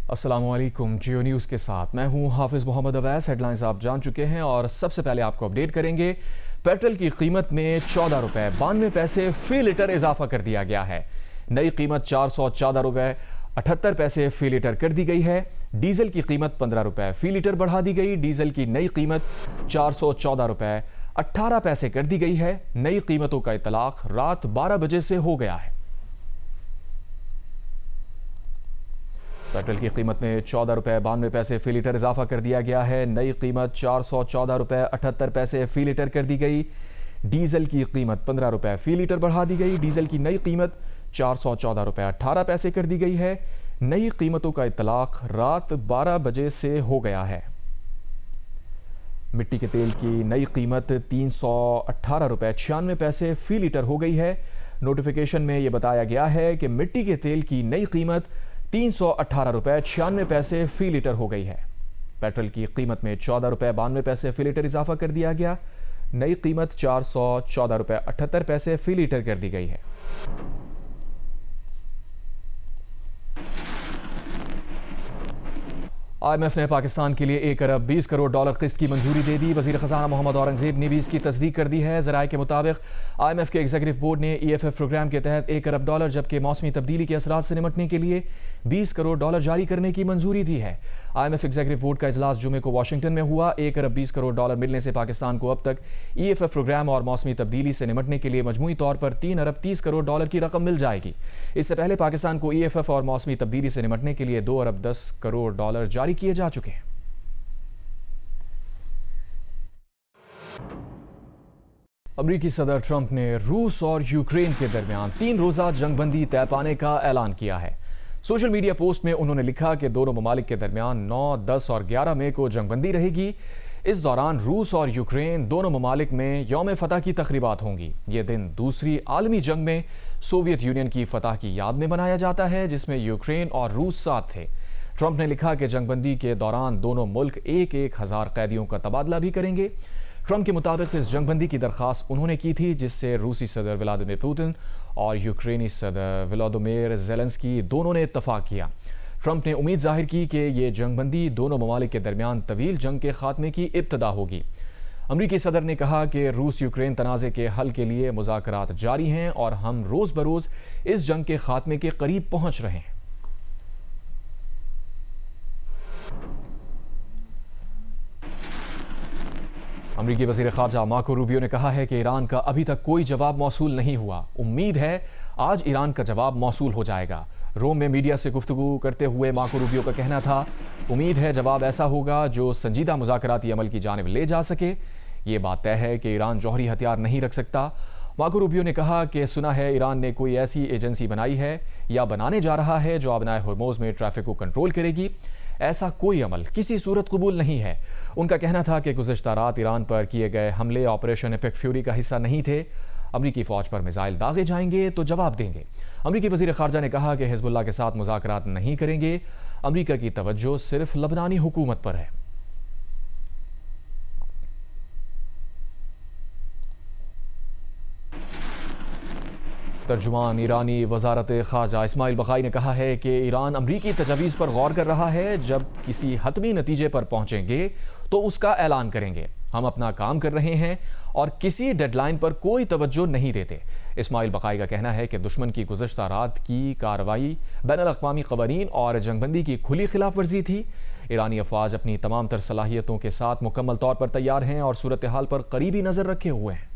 अस्सलामुअलैकुम। जियो न्यूज़ के साथ मैं हूं हाफिज़ मोहम्मद अवैस। हेडलाइंस आप जान चुके हैं और सबसे पहले आपको अपडेट करेंगे। पेट्रोल की कीमत में 14 रुपये 92 पैसे फ़ी लीटर इजाफा कर दिया गया है। नई कीमत 414 रुपये 78 पैसे फ़ी लीटर कर दी गई है। डीजल की कीमत 15 रुपये फ़ी लीटर बढ़ा दी गई। डीजल की नई कीमत 414 रुपये 18 पैसे कर दी गई है। नई कीमतों का इतलाक रात 12 बजे से हो गया है। पेट्रोल की कीमत में 14 रुपये 92 पैसे फ़ी लीटर इजाफा कर दिया गया है। नई कीमत 414 रुपये 78 पैसे फ़ी लीटर कर दी गई। डीजल की कीमत 15 रुपये फ़ी लीटर बढ़ा दी गई। डीजल की नई कीमत 414 रुपये 18 पैसे कर दी गई है। नई कीमतों का इतलाक रात 12 बजे से हो गया है। मिट्टी के तेल की नई कीमत 318 रुपये 96 पैसे फ़ी लीटर हो गई है। नोटिफिकेशन में यह बताया गया है कि मिट्टी के तेल की नई कीमत 318 रुपये 96 पैसे फ़ी लीटर हो गई है। पेट्रोल की कीमत में 14 रुपये 92 पैसे फ़ी लीटर इजाफा कर दिया गया। नई कीमत 414 रुपये 78 पैसे फ़ी लीटर कर दी गई है। IMF ने पाकिस्तान के लिए 1 अरब 20 करोड़ डॉलर किस्त की मंजूरी दे दी। वज़ीर ख़जाना मोहम्मद औरंगज़ेब ने भी इसकी तस्दीक कर दी है। ज़राए के मुताबिक IMF के एग्जीक्यूटिव बोर्ड ने EFF प्रोग्राम के तहत 1 अरब डॉलर जबकि मौसमी तब्दीली के असरात से निपटने के लिए 20 करोड़ डॉलर जारी करने की मंजूरी दी है। IMF एग्जीक्यूटिव बोर्ड का इजलास जुमे को वाशिंगटन में हुआ। 1 अरब 20 करोड़ डॉलर मिलने से पाकिस्तान को अब तक EFF प्रोग्राम और मौसमी तब्दीली से निपटने के लिए मजमूई तौर पर 3 अरब 30 करोड़ डॉलर की रकम मिल जाएगी। इससे पहले पाकिस्तान को EFF और मौसमी तब्दीली से निपटने के लिए 2 अरब 10 करोड़ डॉलर जारी किए जा चुके हैं। अमरीकी सदर ट्रंप ने रूस और यूक्रेन के दरमियान 3 रोज़ा जंगबंदी तय पाने का ऐलान किया है। सोशल मीडिया पोस्ट में उन्होंने लिखा कि दोनों ममालिक के दरमियान 9, 10 और 11 मई को जंगबंदी रहेगी। इस दौरान रूस और यूक्रेन दोनों ममालिक में यौम फतह की तकरीबात होंगी। ये दिन दूसरी आलमी जंग में सोवियत यूनियन की फतह की याद में मनाया जाता है, जिसमें यूक्रेन और रूस साथ थे। ट्रंप ने लिखा कि जंगबंदी के दौरान दोनों मुल्क 1-1 हज़ार कैदियों का तबादला भी करेंगे। ट्रंप के मुताबिक इस जंगबंदी की दरख्वास्त उन्होंने की थी, जिससे रूसी सदर व्लादिमीर पुतिन और यूक्रेनी सदर वोलोदिमीर ज़ेलेंस्की दोनों ने इत्तफाक किया। ट्रंप ने उम्मीद जाहिर की कि ये जंगबंदी दोनों ममालिक के दरमियान तवील जंग के खात्मे की इब्तदा होगी। अमरीकी सदर ने कहा कि रूस यूक्रेन तनाज़े के हल के लिए मुज़ाकरात जारी हैं और हम रोज़ बरोज़ इस जंग के खात्मे के करीब पहुंच रहे हैं। अमरीकी वज़ीर ख़ारजा मार्को रूबियो ने कहा है कि ईरान का अभी तक कोई जवाब मौसूल नहीं हुआ। उम्मीद है आज ईरान का जवाब मौसूल हो जाएगा। रोम में मीडिया से गुफ्तगू करते हुए मार्को रूबियो का कहना था, उम्मीद है जवाब ऐसा होगा जो संजीदा मुज़ाकराती अमल की जानिब ले जा सके। ये बात तय है कि ईरान जौहरी हथियार नहीं रख सकता। मार्को रूबियो ने कहा कि सुना है ईरान ने कोई ऐसी एजेंसी बनाई है या बनाने जा रहा है जो आबनाए हुर्मुज़ में ट्रैफिक को कंट्रोल करेगी। ऐसा कोई अमल किसी सूरत कबूल नहीं है। उनका कहना था कि गुज़श्ता रात ईरान पर किए गए हमले ऑपरेशन एपिक फ्यूरी का हिस्सा नहीं थे। अमरीकी फ़ौज पर मिसाइल दागे जाएंगे तो जवाब देंगे। अमरीकी वज़ीर ख़ारजा ने कहा कि हिज़्बुल्लाह के साथ मुज़ाकरात नहीं करेंगे। अमरीका की तवज्जो सिर्फ लबनानी हुकूमत पर है। तर्जुमान ईरानी वजारत ख़ारजा इस्माइल बक़ाई ने कहा है कि ईरान अमरीकी तजवीज़ पर गौर कर रहा है। जब किसी हतमी नतीजे पर पहुँचेंगे तो उसका ऐलान करेंगे। हम अपना काम कर रहे हैं और किसी डेडलाइन पर कोई तवज्जो नहीं देते। इस्माइल बक़ाई का कहना है कि दुश्मन की गुज़श्ता रात की कार्रवाई बैनुल-अक़वामी क़वानीन और जंगबंदी की खुली खिलाफ वर्जी थी। ईरानी अफ़वाज अपनी तमाम तर सलाहियतों के साथ मुकम्मल तौर पर तैयार हैं और सूरत हाल पर करीबी नज़र रखे हुए हैं।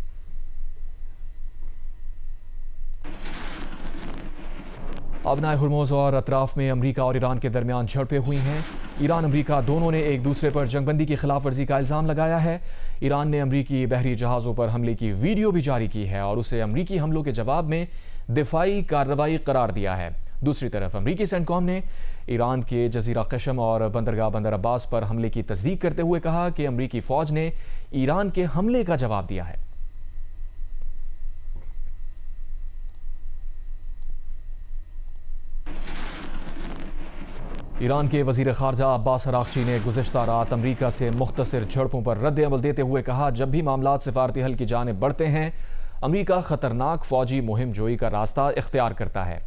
आबनाए हुर्मुज़ और अतराफ़ में अमरीका और ईरान के दरमियान झड़पें हुई हैं। ईरान अमरीका दोनों ने एक दूसरे पर जंगबंदी की खिलाफ वर्जी का इल्ज़ाम लगाया है। ईरान ने अमरीकी बहरी जहाज़ों पर हमले की वीडियो भी जारी की है और उसे अमरीकी हमलों के जवाब में दिफाई कार्रवाई करार दिया है। दूसरी तरफ अमरीकी सेंटकॉम ने ईरान के जजीरा कशम और बंदरगाह बंदर अब्बास पर हमले की तस्दीक करते हुए कहा कि अमरीकी फ़ौज ने ईरान के हमले का जवाब दिया है। ईरान के वज़ीर ख़ारजा अब्बास अराग़ची ने गुज़श्ता रात अमरीका से मुख्तसर झड़पों पर रद्द अमल देते हुए कहा, जब भी मामलात सिफारती हल की जानिब बढ़ते हैं, अमरीका ख़तरनाक फ़ौजी मुहिम जोई का रास्ता इख्तियार करता है।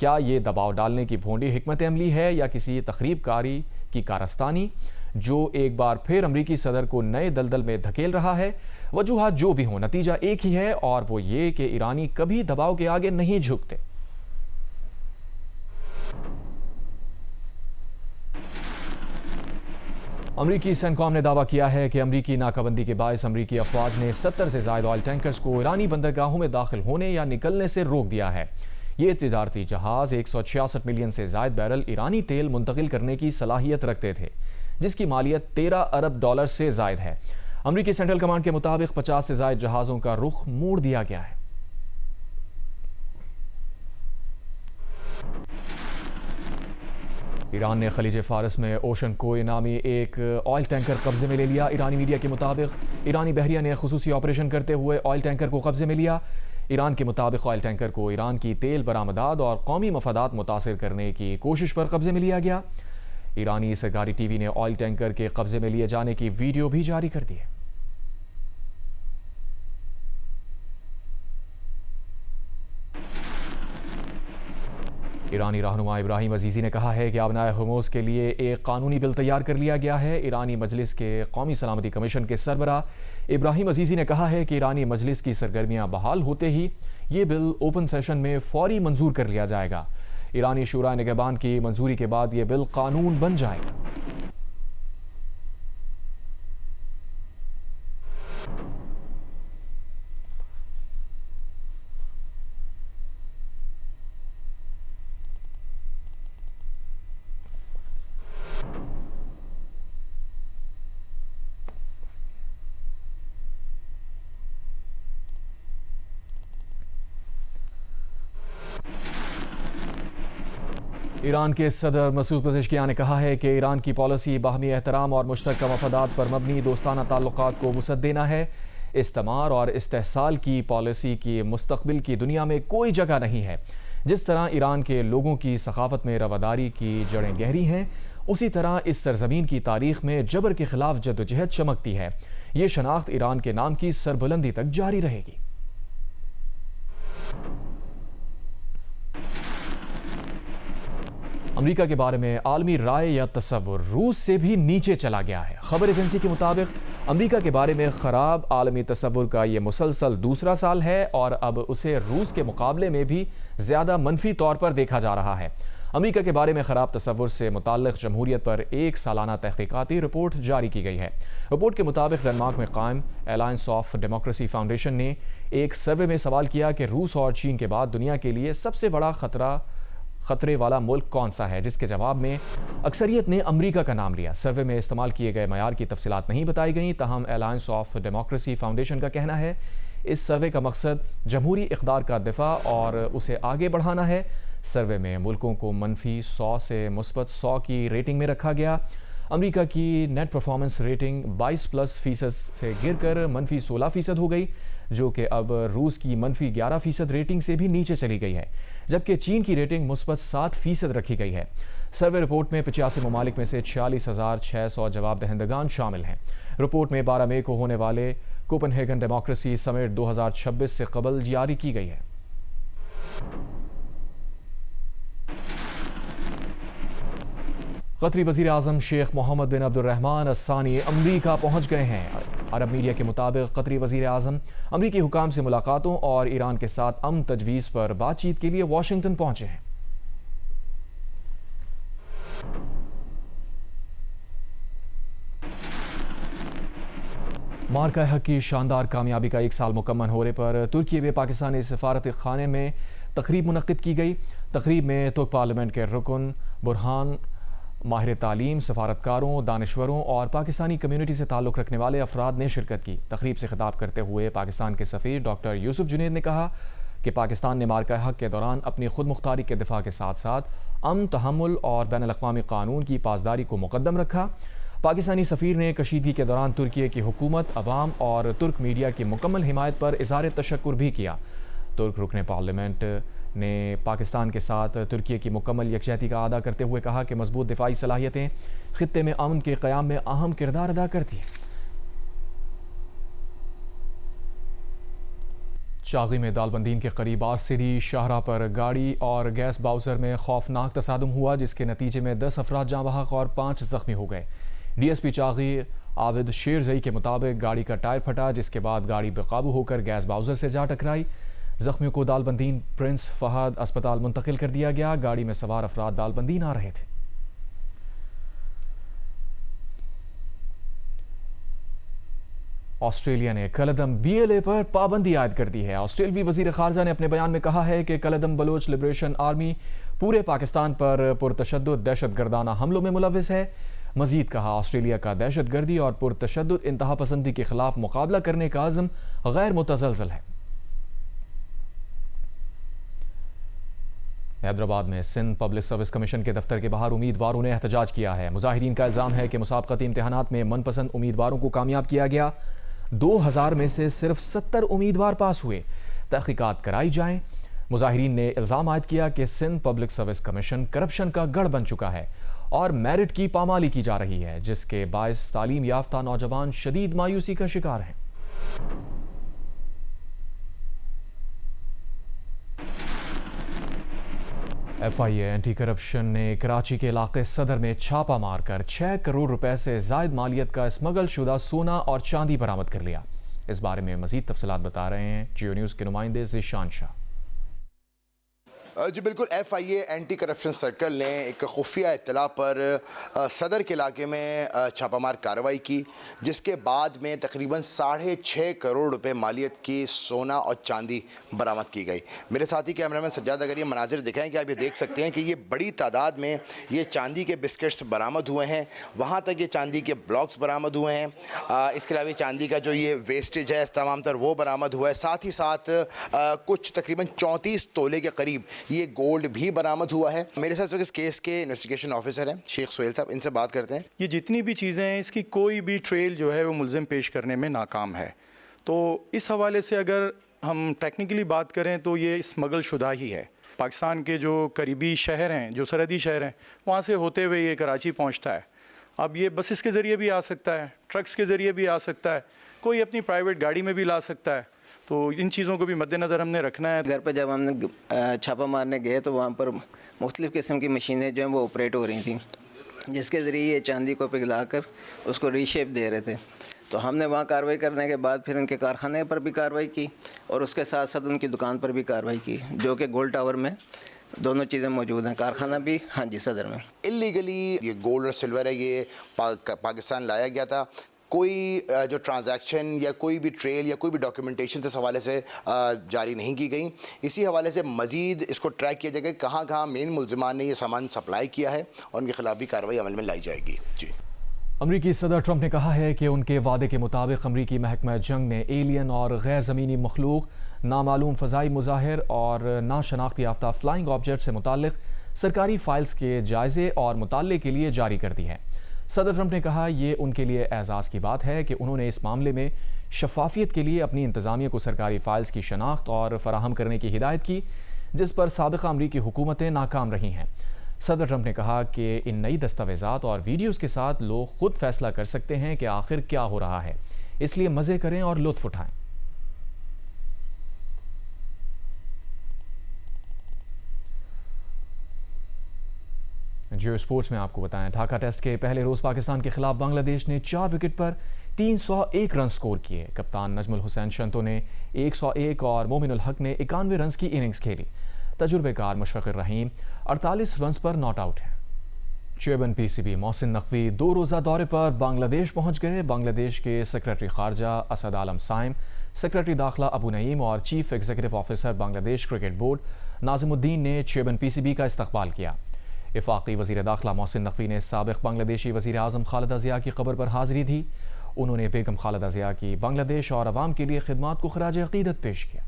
क्या ये दबाव डालने की भोंडी हिकमत अमली है या किसी तखरीबकारी की कारस्तानी जो एक बार फिर अमरीकी सदर को नए दलदल में धकेल रहा है? वजूहात जो भी हो, नतीजा एक ही है और वो ये कि ईरानी कभी दबाव के आगे नहीं झुकते। अमरीकी सेंटकॉम ने दावा किया है कि अमरीकी नाकाबंदी के बायस अमरीकी अफवाज ने 70 से ज्यादा ऑयल टैंकर्स को ईरानी बंदरगाहों में दाखिल होने या निकलने से रोक दिया है। ये तिजारती जहाज 166 मिलियन से ज्यादा बैरल ईरानी तेल मुंतकिल करने की सलाहियत रखते थे, जिसकी मालियत 13 अरब डॉलर से ज्यादा है। अमरीकी सेंट्रल कमांड के मुताबिक 50 से ज्यादा जहाज़ों का रुख मोड़ दिया गया है। ईरान ने खलीज फारस में ओशन कोई नामी एक ऑयल टैंकर कब्जे में ले लिया। ईरानी मीडिया के मुताबिक ईरानी बहरिया ने खुसूसी ऑपरेशन करते हुए ऑयल टैंकर को कब्जे में लिया। ईरान के मुताबिक ऑयल टैंकर को ईरान की तेल बरामदात और कौमी मफादात मुतासिर करने की कोशिश पर कब्जे में लिया गया। ईरानी सरकारी टीवी ने ऑयल टैंकर के कब्जे में लिए जाने की वीडियो भी जारी कर दी है। ईरानी रहनुमा इब्राहिम अजीज़ी ने कहा है कि अबनाए हुर्मुज़ के लिए एक कानूनी बिल तैयार कर लिया गया है। ईरानी मजलिस के कौमी सलामती कमीशन के सरबराह इब्राहिम अजीज़ी ने कहा है कि ईरानी मजलिस की सरगर्मियां बहाल होते ही ये बिल ओपन सेशन में फौरी मंजूर कर लिया जाएगा। ईरानी शूरा निगहबान की मंजूरी के बाद ये बिल कानून बन जाएगा। ईरान के सदर मसूद पज़ेश्कियान ने कहा है कि ईरान की पॉलिसी बाहमी एहतराम और मुश्तरका मफादात पर मबनी दोस्ताना ताल्लुकात को वुसअत देना है। इस्तेमार और इस्तेहसाल की पॉलिसी की मुस्तकबिल की दुनिया में कोई जगह नहीं है। जिस तरह ईरान के लोगों की सखाफत में रवादारी की जड़ें गहरी हैं, उसी तरह इस सरजमीन की तारीख में जबर के खिलाफ जद्दोजहद चमकती है। ये शनाख्त ईरान के नाम की सरबुलंदी तक जारी रहेगी। अमेरिका के बारे में आलमी राय या तसव्वुर रूस से भी नीचे चला गया है। खबर एजेंसी के मुताबिक अमेरिका के बारे में खराब आलमी तसव्वुर का ये मुसलसल दूसरा साल है और अब उसे रूस के मुकाबले में भी ज़्यादा मनफी तौर पर देखा जा रहा है। अमेरिका के बारे में खराब तसव्वुर से मुताल्लिक़ जमहूरियत पर एक सालाना तहकीकाती रिपोर्ट जारी की गई है। रिपोर्ट के मुताबिक डेनमार्क में कायम अलायंस ऑफ डेमोक्रेसी फाउंडेशन ने एक सर्वे में सवाल किया कि रूस और चीन के बाद दुनिया के लिए सबसे बड़ा खतरे वाला मुल्क कौन सा है, जिसके जवाब में अक्सरियत ने अमेरिका का नाम लिया। सर्वे में इस्तेमाल किए गए मयार की तफसीलात नहीं बताई गई, ताहम अलायंस ऑफ डेमोक्रेसी फाउंडेशन का कहना है इस सर्वे का मकसद जमहूरी इक़्तिदार का दिफा और उसे आगे बढ़ाना है। सर्वे में मुल्कों को मनफी 100 से मुस्बत 100 की रेटिंग में रखा गया। अमेरिका की नेट परफॉर्मेंस रेटिंग 22+ से गिरकर मनफी 16% हो गई, जो कि अब रूस की मनफी 11% रेटिंग से भी नीचे चली गई है, जबकि चीन की रेटिंग मुस्बत 7% रखी गई है। सर्वे रिपोर्ट में 85 ममालिक में से 46,600 जवाब दहंदगान शामिल हैं। रिपोर्ट में 12 मई को होने वाले कोपेनहेगन डेमोक्रेसी समिट 2026 से कबल जारी की गई है। कतरी वज़ीर आज़म शेख मोहम्मद बिन अब्दुर्रहमान अस्सानी अमरीका पहुँच गए हैं। अरब मीडिया के मुताबिक कतरी वज़ीर आज़म अमरीकी हुकाम से मुलाकातों और ईरान के साथ अमन तजवीज़ पर बातचीत के लिए वाशिंगटन पहुँचे हैं। मार्का हक की शानदार कामयाबी का 1 साल मुकम्मल होने पर तुर्की में पाकिस्तानी सफारत खाने में तकरीब मुनक्किद की गई। तकरीब में तुर्क पार्लियामेंट के रुकन बुरहान, माहिर तालीम, सफारतकारों, दानिश्वरों और पाकिस्तानी कम्यूनिटी से ताल्लुक़ रखने वाले अफराद ने शिरकत की। तकरीब से खिताब करते हुए पाकिस्तान के सफ़ीर डॉक्टर यूसुफ जुनैद ने कहा कि पाकिस्तान ने मार्का हक के दौरान अपनी खुद मुख्तारी के दिफा के साथ साथ अमन, तहम्मुल और बैनुल अक़वामी कानून की पासदारी को मुक़द्दम रखा। पाकिस्तानी सफ़ीर ने कशीदगी के दौरान तुर्की की हुकूमत, अवाम और तुर्क मीडिया की मुकम्मल हिमायत पर इज़हार तशक्कुर भी किया। तुर्क रुकन पार्लियामेंट ने पाकिस्तान के साथ तुर्की की मुकम्मल यकजहती का अदा करते हुए कहा कि मजबूत दिफाई सलाहियतें खित्ते में अमन के क़याम में अहम किरदार अदा करती हैं। शागी में दालबंदीन के करीब आरसीडी शाहरा पर गाड़ी और गैस बाउजर में खौफनाक तसादुम हुआ, जिसके नतीजे में 10 अफराद जाँ बहक और 5 जख्मी हो गए। डीएसपी चागी आबिद शेरजई के मुताबिक गाड़ी का टायर फटा, जिसके बाद गाड़ी बेकाबू होकर गैस बाउजर से जा टकराई। जख्मियों को दालबंदीन प्रिंस फहद अस्पताल मुंतकिल कर दिया गया। गाड़ी में सवार अफराद दालबंदीन आ रहे थे। ऑस्ट्रेलिया ने कलदम BLA पर पाबंदी आयद कर दी है। ऑस्ट्रेलवी वजीर खारजा ने अपने बयान में कहा है कि कलदम बलोच लिबरेशन आर्मी पूरे पाकिस्तान पर पुरतशद्दुद दहशतगर्दाना हमलों में मुलविस है। मजीद कहा, ऑस्ट्रेलिया का दहशतगर्दी और पुरतशद्दुद इंतहा पसंदी के खिलाफ मुकाबला करने का अज़्म गैर मुतज़लज़ल है। हैदराबाद में सिंध पब्लिक सर्विस कमीशन के दफ्तर के बाहर उम्मीदवारों ने एहतजाज किया है। मुजाहिरीन का इल्ज़ाम है कि मुसाबकती इम्तिहानात में मनपसंद उम्मीदवारों को कामयाब किया गया। 2000 में से सिर्फ 70 उम्मीदवार पास हुए। तहकीकात कराई जाएं। मुजाहिरीन ने इल्ज़ाम आयद किया कि Sindh public service commission corruption का गढ़ बन चुका है और मेरिट की पामाली की जा रही है, जिसके बायस तालीम याफ्ता नौजवान शदीद मायूसी का शिकार हैं। FIA एंटी करप्शन ने कराची के इलाके सदर में छापा मारकर 6 करोड़ रुपए से जायद मालियत का स्मगल शुदा सोना और चांदी बरामद कर लिया। इस बारे में मजीद तफसीलात बता रहे हैं जियो न्यूज़ के नुमाइंदे ज़ीशान शाह। जी बिल्कुल, FIA एंटी करप्शन सर्कल ने एक खुफिया इत्तला पर सदर के इलाके में छापामार कार्रवाई की, जिसके बाद में तकरीबन 6.5 करोड़ रुपए मालियत की सोना और चांदी बरामद की गई। मेरे साथी कैमरामैन सज्जाद अगर ये मनाजिर दिखाएं कि आप ये देख सकते हैं कि ये बड़ी तादाद में ये चांदी के बिस्किट्स बरामद हुए हैं। वहाँ तक ये चांदी के ब्लॉक्स बरामद हुए हैं। इसके अलावा चांदी का जो ये वेस्टेज है तमाम तर वो बरामद हुआ है। साथ ही साथ कुछ तकरीबन 34 तोले के करीब ये गोल्ड भी बरामद हुआ है। मेरे साथ इस केस के इन्वेस्टिगेशन ऑफिसर हैं शेख सोहेल साहब, इनसे बात करते हैं। ये जितनी भी चीज़ें हैं, इसकी कोई भी ट्रेल जो है वो मुल्ज़िम पेश करने में नाकाम है। तो इस हवाले से अगर हम टेक्निकली बात करें तो ये स्मगल शुदा ही है। पाकिस्तान के जो करीबी शहर हैं, जो सरहदी शहर हैं, वहाँ से होते हुए ये कराची पहुँचता है। अब ये बसेस के ज़रिए भी आ सकता है, ट्रक्स के ज़रिए भी आ सकता है, कोई अपनी प्राइवेट गाड़ी में भी ला सकता है। तो इन चीज़ों को भी मद्देनज़र हमने रखना है। घर पर जब हमने छापा मारने गए तो वहाँ पर मुख्तलिफ़ किस्म की मशीनें जो हैं वो ऑपरेट हो रही थी, जिसके ज़रिए ये चांदी को पिघला कर उसको रीशेप दे रहे थे। तो हमने वहाँ कार्रवाई करने के बाद फिर उनके कारखाने पर भी कार्रवाई की और उसके साथ साथ उनकी दुकान पर भी कार्रवाई की, जो कि गोल्ड टावर में दोनों चीज़ें मौजूद हैं। कारखाना भी हाँ जी सदर में। इलीगली ये गोल्ड और सिल्वर है ये पाकिस्तान लाया गया था। कोई जो ट्रांजैक्शन या कोई भी ट्रेल या कोई भी डॉक्यूमेंटेशन इस हवाले से जारी नहीं की गई। इसी हवाले से मज़ीद इसको ट्रैक किया जाएगा कहाँ कहाँ मेन मुल्ज़िमान ने ये सामान सप्लाई किया है और उनके खिलाफ भी कार्रवाई अमल में लाई जाएगी। जी, अमरीकी सदर ट्रंप ने कहा है कि उनके वादे के मुताबिक अमरीकी महकमा जंग ने एलियन और गैर ज़मीनी मखलूक, नामालूम फ़ज़ाई मुज़ाहिर और नाशनाख्ती याफ्ता फ्लाइंग ऑब्जेक्ट से मुताल्लिक़ सरकारी फ़ाइल्स के जायज़े और मुताले के लिए जारी कर दी है। सदर ट्रंप ने कहा, ये उनके लिए एजाज़ की बात है कि उन्होंने इस मामले में शफाफियत के लिए अपनी इंतज़ामिया को सरकारी फ़ाइल्स की शनाख्त और फराहम करने की हिदायत की, जिस पर साबिक़ा अमरीकी हुकूमतें नाकाम रही हैं। सदर ट्रंप ने कहा कि इन नई दस्तावेज़ात और वीडियोज़ के साथ लोग खुद फैसला कर सकते हैं कि आखिर क्या हो रहा है, इसलिए मज़े करें और लुत्फ़ उठाएं। जियो स्पोर्ट्स में आपको बताएं, ढाका टेस्ट के पहले रोज़ पाकिस्तान के खिलाफ बांग्लादेश ने 4 विकेट पर 301 रन स्कोर किए। कप्तान नजमुल हुसैन शंतो ने 101 और मोमिनुल हक ने 91 रन की इनिंग्स खेली। तजुर्बेकार मुशफ़िक़ुर रहीम 48 रन पर नॉट आउट है। चेयरमैन PCB मोहसिन नकवी 2 रोज़ा दौरे पर बांग्लादेश पहुँच गए। बांग्लादेश के सेक्रेटरी खारजा असद आलम साइम, सेक्रेटरी दाखिला अबू नईम और chief executive officer Bangladesh cricket board Nazimuddin ने चेयरमैन PCB का इस्तकबाल किया। इफ़ाक़ी वज़ीर दाखिला मोहसिन नकवी ने साबिक़ बांग्लादेशी वज़ीर आज़म खालिदा ज़िया की क़ब्र पर हाज़िरी दी। उन्होंने बेगम खालिदा ज़िया की बांग्लादेश और अवाम के लिए खिदमात को ख़राज अक़ीदत पेश किया।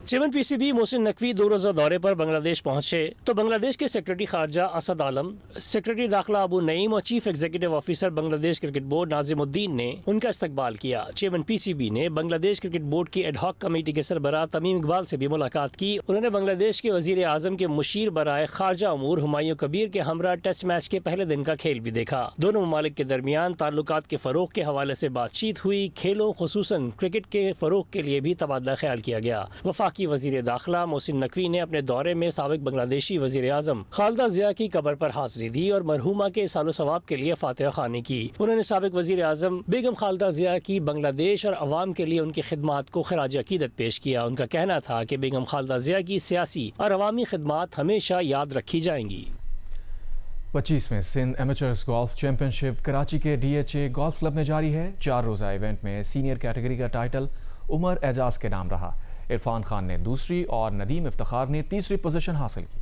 चेयरमैन पीसीबी मोहसिन नकवी 2 रोज़ा दौरे पर बांग्लादेश पहुंचे तो बांग्लादेश के सेक्रेटरी खारजा असद आलम, सेक्रेटरी दाखिला अबू नईम और chief executive officer Bangladesh cricket board Nazimuddin ने उनका इस्तकबाल किया। चेयरमैन पीसीबी ने बांग्लादेश क्रिकेट बोर्ड की एडहॉक कमेटी के सरबराह तमीम इकबाल से भी मुलाकात की। उन्होंने बांग्लादेश के वजीर आजम के मुशीर बराए खारजा अमूर हुमायूं कबीर के हमरा टेस्ट मैच के पहले दिन का खेल भी देखा। दोनों ममालिक के दरमियान ताल्लुकात के फरोग के हवाले से बातचीत हुई। खेलों खुसूसन क्रिकेट के फरोग के लिए भी तबादला ख्याल किया गया। वफाकी वजीर दाखिला मोहसिन नकवी ने अपने दौरे में साबिक बांग्लादेशी वजीर आजम खालिदा जिया की कब्र पर हाजिरी दी और मरहुमा के सालो सवाब के लिए फातिहा खानी की। उन्होंने साबिक वजीर आजम बेगम खालिदा जिया की बांग्लादेश और अवाम के लिए उनकी खिदमात को खराज अकीदत पेश किया। उनका कहना था कि बेगम खालिदा जिया की सियासी और अवामी खिदमात हमेशा याद रखी जाएंगी। 25वें Sindh amateurs golf championship Karachi के DHA गोल्फ क्लब में जारी है। 4 रोज़ा इवेंट में सीनियर कैटेगरी का टाइटल उमर एजाज के नाम रहा। इरफान खान ने दूसरी और नदीम इफ्तिखार ने तीसरी पोजीशन हासिल की।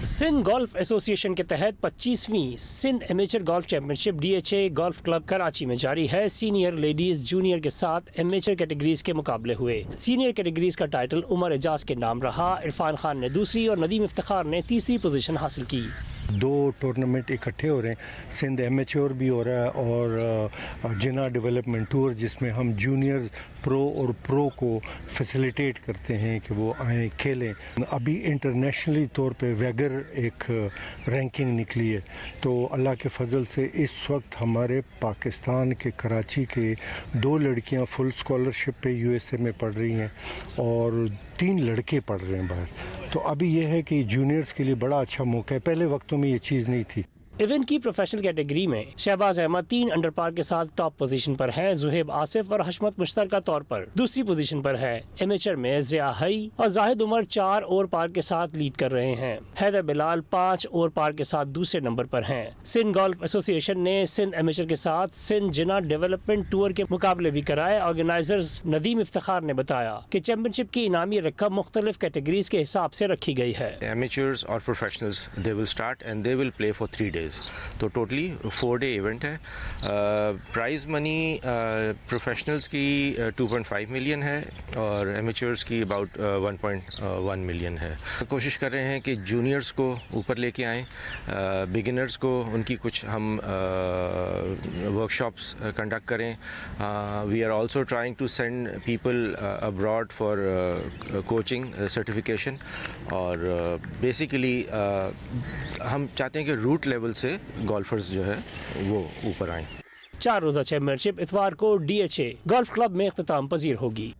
सिंध गोल्फ एसोसिएशन के तहत 25वीं Sindh amateur golf championship DHA golf club Karachi में जारी है। सीनियर लेडीज जूनियर के साथ एमेचर कैटेगरीज के मुकाबले हुए। सीनियर कैटेगरीज का टाइटल उमर एजाज के नाम रहा। इरफान खान ने दूसरी और नदीम इफ्तिखार ने तीसरी पोजीशन हासिल की। 2 टूर्नामेंट इकट्ठे हो रहे हैं। सिंध एमेच्योर भी हो रहा है और जिना डेवलपमेंट टूर, जिसमें हम जूनियर प्रो और प्रो को फैसिलिटेट करते हैं कि वो आए खेलें। अभी इंटरनेशनली तौर पे वैगर एक रैंकिंग निकली है, तो अल्लाह के फजल से इस वक्त हमारे पाकिस्तान के कराची के 2 लड़कियां फुल स्कॉलरशिप पे USA में पढ़ रही हैं और 3 लड़के पढ़ रहे हैं बाहर। तो अभी यह है कि जूनियर्स के लिए बड़ा अच्छा मौका है। पहले वक्तों में ये चीज़ नहीं थी। इवेंट की प्रोफेशनल कैटेगरी में शहबाज अहमद 3 अंडर पार के साथ टॉप पोजीशन पर हैं। जुहेब आसिफ और हशमत मुश्तरका तौर पर दूसरी पोजीशन पर है। एमेचर में जिया हई और जाहिद उमर 4 ओवर पार के साथ लीड कर रहे हैं। हैदर बिलाल 5 ओवर पार के साथ दूसरे नंबर पर हैं। सिंध गोल्फ एसोसिएशन ने सिंध एमेचर के साथ सिंध जिना डेवलपमेंट टूर के मुकाबले भी कराए। ऑर्गेनाइजर्स नदीम इफ्तिखार ने बताया कि चैंपियनशिप की इनामी रकम मुख्तलिफ कैटेगरीज के हिसाब से रखी गई है। एमेचर्स और professionals they will start and they will play for 3 days। तो टोटली 4 day इवेंट है। प्राइज़ मनी प्रोफेशनल्स की 2.5 मिलियन है और एमेचर्स की अबाउट 1.1 मिलियन है। कोशिश कर रहे हैं कि जूनियर्स को ऊपर लेके आएँ, बिगिनर्स को उनकी कुछ हम वर्कशॉप्स कंडक्ट करें। We are also trying to send people abroad for coaching certification और बेसिकली हम चाहते हैं कि रूट लेवल से गोल्फर्स जो है वो ऊपर आएं। 4 रोज़ा चैंपियनशिप इतवार को DHA गोल्फ क्लब में इख्तिताम पजीर होगी।